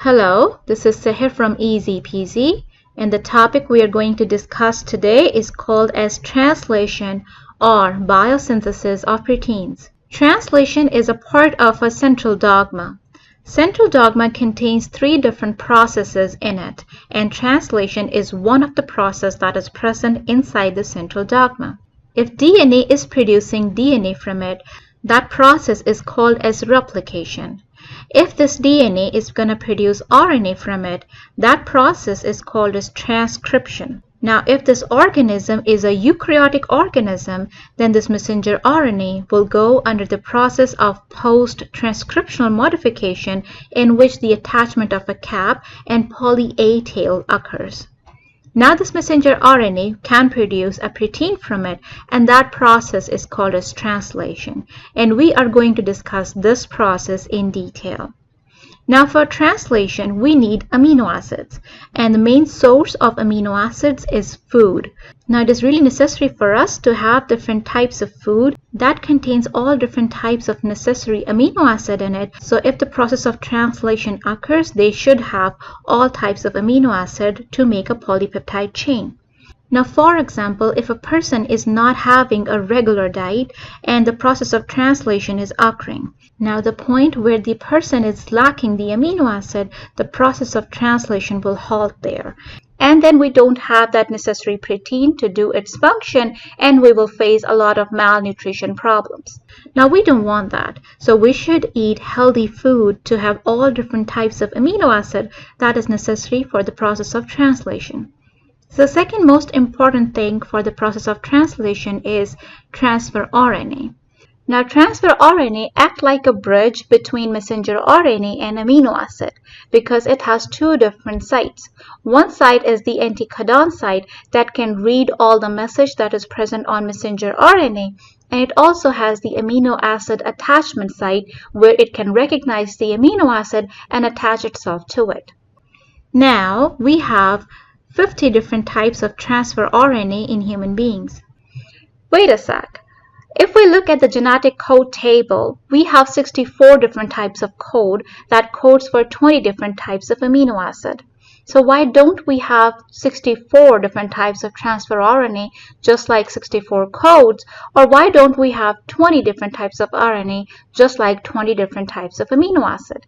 Hello, this is Sehir from Easy Peasy, and the topic we are going to discuss today is called as translation or biosynthesis of proteins. Translation is a part of a central dogma. Central dogma contains three different processes in it, and translation is one of the processes that is present inside the central dogma. If DNA is producing DNA from it, that process is called as replication. If this DNA is going to produce RNA from it, that process is called as transcription. Now, if this organism is a eukaryotic organism, then this messenger RNA will go under the process of post-transcriptional modification in which the attachment of a cap and poly A tail occurs. Now this messenger RNA can produce a protein from it, and that process is called as translation. And we are going to discuss this process in detail. Now for translation, we need amino acids, and the main source of amino acids is food. Now it is really necessary for us to have different types of food that contains all different types of necessary amino acid in it. So if the process of translation occurs, they should have all types of amino acid to make a polypeptide chain. Now, for example, if a person is not having a regular diet and the process of translation is occurring, now the point where the person is lacking the amino acid, the process of translation will halt there. And then we don't have that necessary protein to do its function, and we will face a lot of malnutrition problems. Now we don't want that, so we should eat healthy food to have all different types of amino acid that is necessary for the process of translation. The second most important thing for the process of translation is transfer RNA. Now transfer RNA acts like a bridge between messenger RNA and amino acid because it has two different sites. One site is the anticodon site that can read all the message that is present on messenger RNA, and it also has the amino acid attachment site where it can recognize the amino acid and attach itself to it. Now we have 50 different types of transfer RNA in human beings. Wait a sec. If we look at the genetic code table, we have 64 different types of code that codes for 20 different types of amino acid. So why don't we have 64 different types of transfer RNA just like 64 codes? Or why don't we have 20 different types of RNA just like 20 different types of amino acid?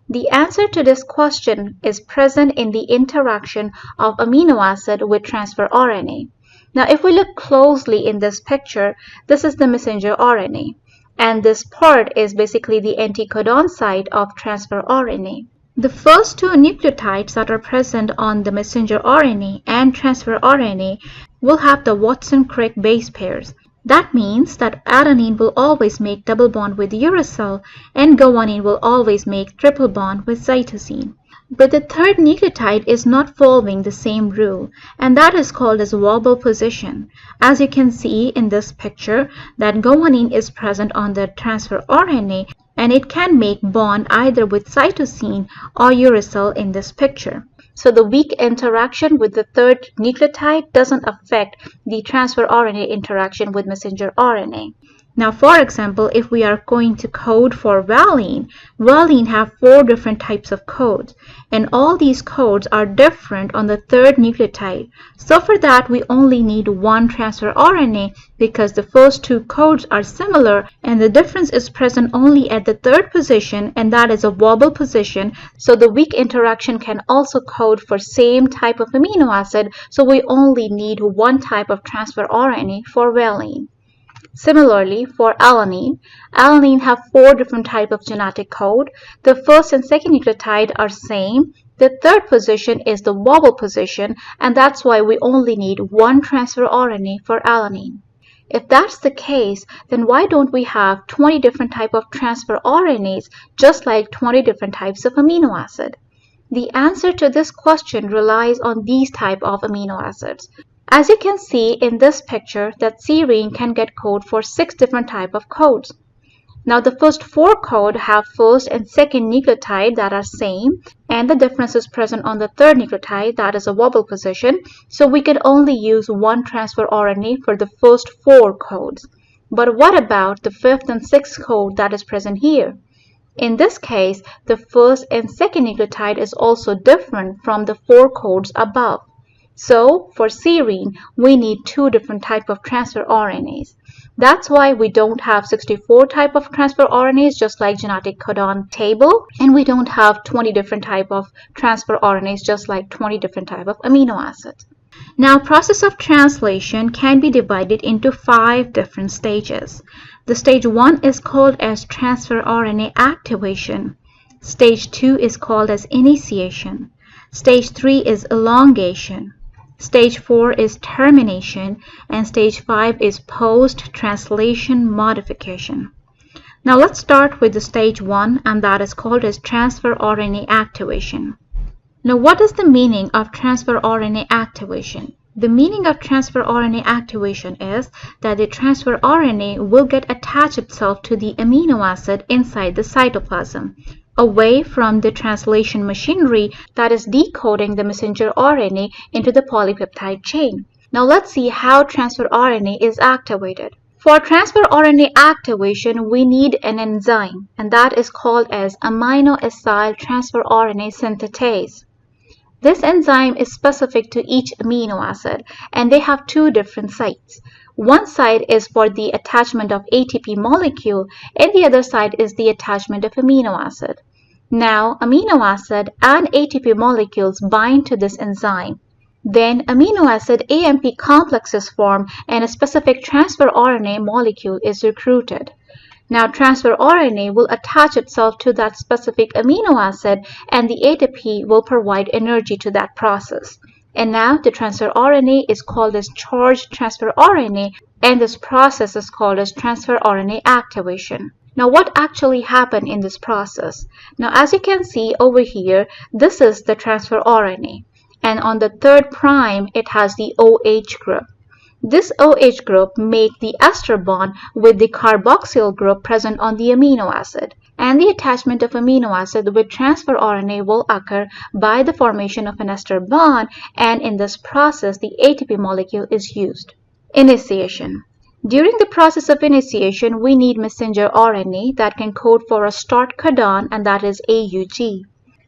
The answer to this question is present in the interaction of amino acid with transfer RNA. Now, if we look closely in this picture, this is the messenger RNA, and this part is basically the anticodon site of transfer RNA. The first two nucleotides that are present on the messenger RNA and transfer RNA will have the Watson-Crick base pairs. That means that adenine will always make double bond with uracil and guanine will always make triple bond with cytosine. But the third nucleotide is not following the same rule, and that is called as wobble position. As you can see in this picture, that guanine is present on the transfer RNA, and it can make bond either with cytosine or uracil in this picture. So the weak interaction with the third nucleotide doesn't affect the transfer RNA interaction with messenger RNA. Now, for example, if we are going to code for valine, valine have 4 different types of codes, and all these codes are different on the third nucleotide. So for that, we only need one transfer RNA because the first 2 codes are similar, and the difference is present only at the third position, and that is a wobble position. So the weak interaction can also code for same type of amino acid, so we only need one type of transfer RNA for valine. Similarly, for alanine, alanine have 4 different types of genetic code. The first and second nucleotide are same. The third position is the wobble position, and that's why we only need one transfer RNA for alanine. If that's the case, then why don't we have 20 different types of transfer RNAs just like 20 different types of amino acid? The answer to this question relies on these type of amino acids. As you can see in this picture, that serine can get code for 6 different types of codes. Now the first 4 code have first and second nucleotide that are same, and the difference is present on the third nucleotide that is a wobble position, so we can only use one transfer RNA for the first 4 codes. But what about the 5th and 6th code that is present here? In this case, the first and second nucleotide is also different from the 4 codes above. So, for serine, we need 2 different types of transfer RNAs. That's why we don't have 64 types of transfer RNAs just like genetic codon table, and we don't have 20 different types of transfer RNAs just like 20 different types of amino acids. Now, process of translation can be divided into 5 different stages. The stage 1 is called as transfer RNA activation. Stage 2 is called as initiation. Stage 3 is elongation. Stage 4 is termination, and stage 5 is post-translation modification. Now let's start with the stage 1, and that is called as transfer RNA activation. Now what is the meaning of transfer RNA activation? The meaning of transfer RNA activation is that the transfer RNA will get attached itself to the amino acid inside the cytoplasm, away from the translation machinery that is decoding the messenger RNA into the polypeptide chain. Now let's see how transfer RNA is activated. For transfer RNA activation, we need an enzyme, and that is called as amino acyl transfer RNA synthetase. This enzyme is specific to each amino acid, and they have 2 different sites. One site is for the attachment of ATP molecule, and the other site is the attachment of amino acid. Now, amino acid and ATP molecules bind to this enzyme. Then, amino acid AMP complexes form, and a specific transfer RNA molecule is recruited. Now, transfer RNA will attach itself to that specific amino acid, and the ATP will provide energy to that process. And now, the transfer RNA is called as charged transfer RNA, and this process is called as transfer RNA activation. Now, what actually happened in this process? Now, as you can see over here, this is the transfer RNA, and on the 3rd prime, it has the OH group. This OH group makes the ester bond with the carboxyl group present on the amino acid, and the attachment of amino acid with transfer RNA will occur by the formation of an ester bond, and in this process, the ATP molecule is used. Initiation. During the process of initiation, we need messenger RNA that can code for a start codon, and that is AUG.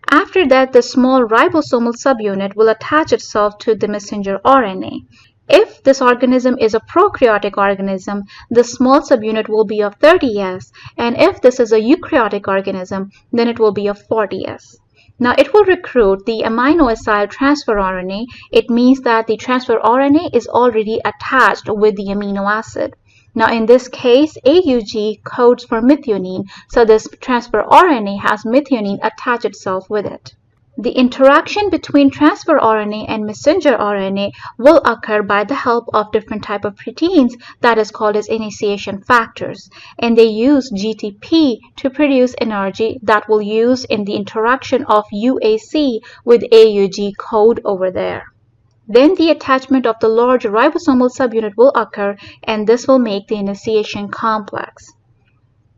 After that, the small ribosomal subunit will attach itself to the messenger RNA. If this organism is a prokaryotic organism, the small subunit will be of 30S, and if this is a eukaryotic organism, then it will be of 40S. Now, it will recruit the amino acyl transfer RNA. It means that the transfer RNA is already attached with the amino acid. Now, in this case, AUG codes for methionine, so this transfer RNA has methionine attached itself with it. The interaction between transfer RNA and messenger RNA will occur by the help of different types of proteins that is called as initiation factors, and they use GTP to produce energy that will use in the interaction of UAC with AUG code over there. Then the attachment of the large ribosomal subunit will occur, and this will make the initiation complex.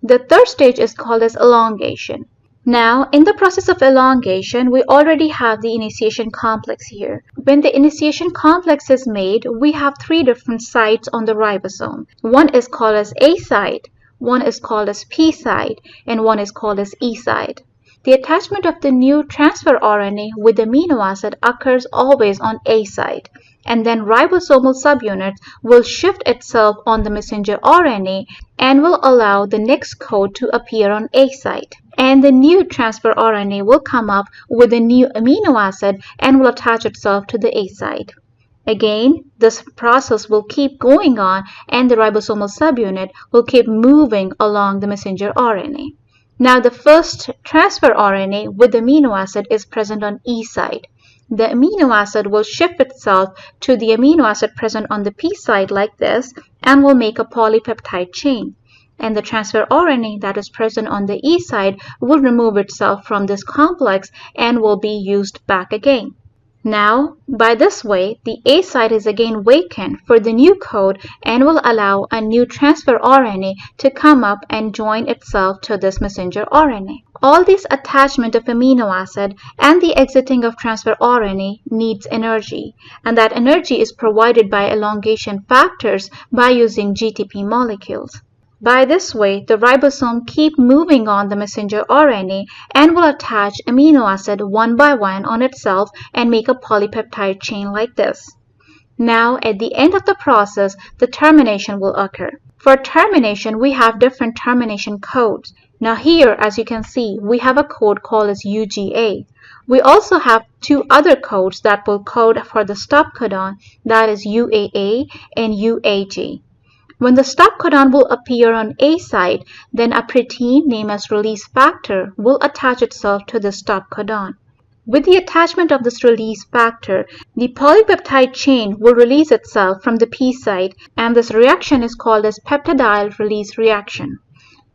The 3rd stage is called as elongation. Now, in the process of elongation, we already have the initiation complex here. When the initiation complex is made, we have 3 different sites on the ribosome. One is called as A site, one is called as P site, and one is called as E site. The attachment of the new transfer RNA with amino acid occurs always on A site, and then ribosomal subunits will shift itself on the messenger RNA and will allow the next code to appear on A site. And the new transfer RNA will come up with a new amino acid and will attach itself to the A site. Again, this process will keep going on, and the ribosomal subunit will keep moving along the messenger RNA. Now, the first transfer RNA with amino acid is present on E site. The amino acid will shift itself to the amino acid present on the P site like this and will make a polypeptide chain. And the transfer RNA that is present on the E side will remove itself from this complex and will be used back again. Now, by this way, the A site is again vacant for the new code and will allow a new transfer RNA to come up and join itself to this messenger RNA. All this attachment of amino acid and the exiting of transfer RNA needs energy, and that energy is provided by elongation factors by using GTP molecules. By this way, the ribosome keep moving on the messenger RNA and will attach amino acid one by one on itself and make a polypeptide chain like this. Now, at the end of the process, the termination will occur. For termination, we have different termination codes. Now here, as you can see, we have a code called as UGA. We also have two other codes that will code for the stop codon, that is UAA and UAG. When the stop codon will appear on A site, then a protein named as release factor will attach itself to the stop codon. With the attachment of this release factor, the polypeptide chain will release itself from the P site, and this reaction is called as peptidyl release reaction.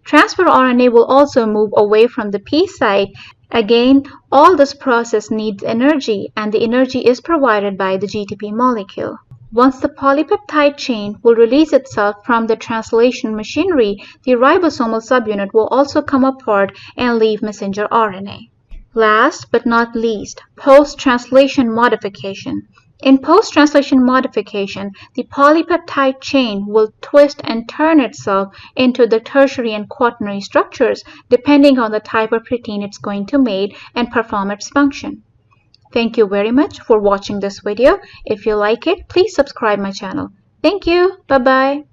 Transfer RNA will also move away from the P site. Again, all this process needs energy, and the energy is provided by the GTP molecule. Once the polypeptide chain will release itself from the translation machinery, the ribosomal subunit will also come apart and leave messenger RNA. Last but not least, post-translation modification. In post-translation modification, the polypeptide chain will twist and turn itself into the tertiary and quaternary structures depending on the type of protein it's going to make and perform its function. Thank you very much for watching this video. If you like it, please subscribe my channel. Thank you. Bye-bye.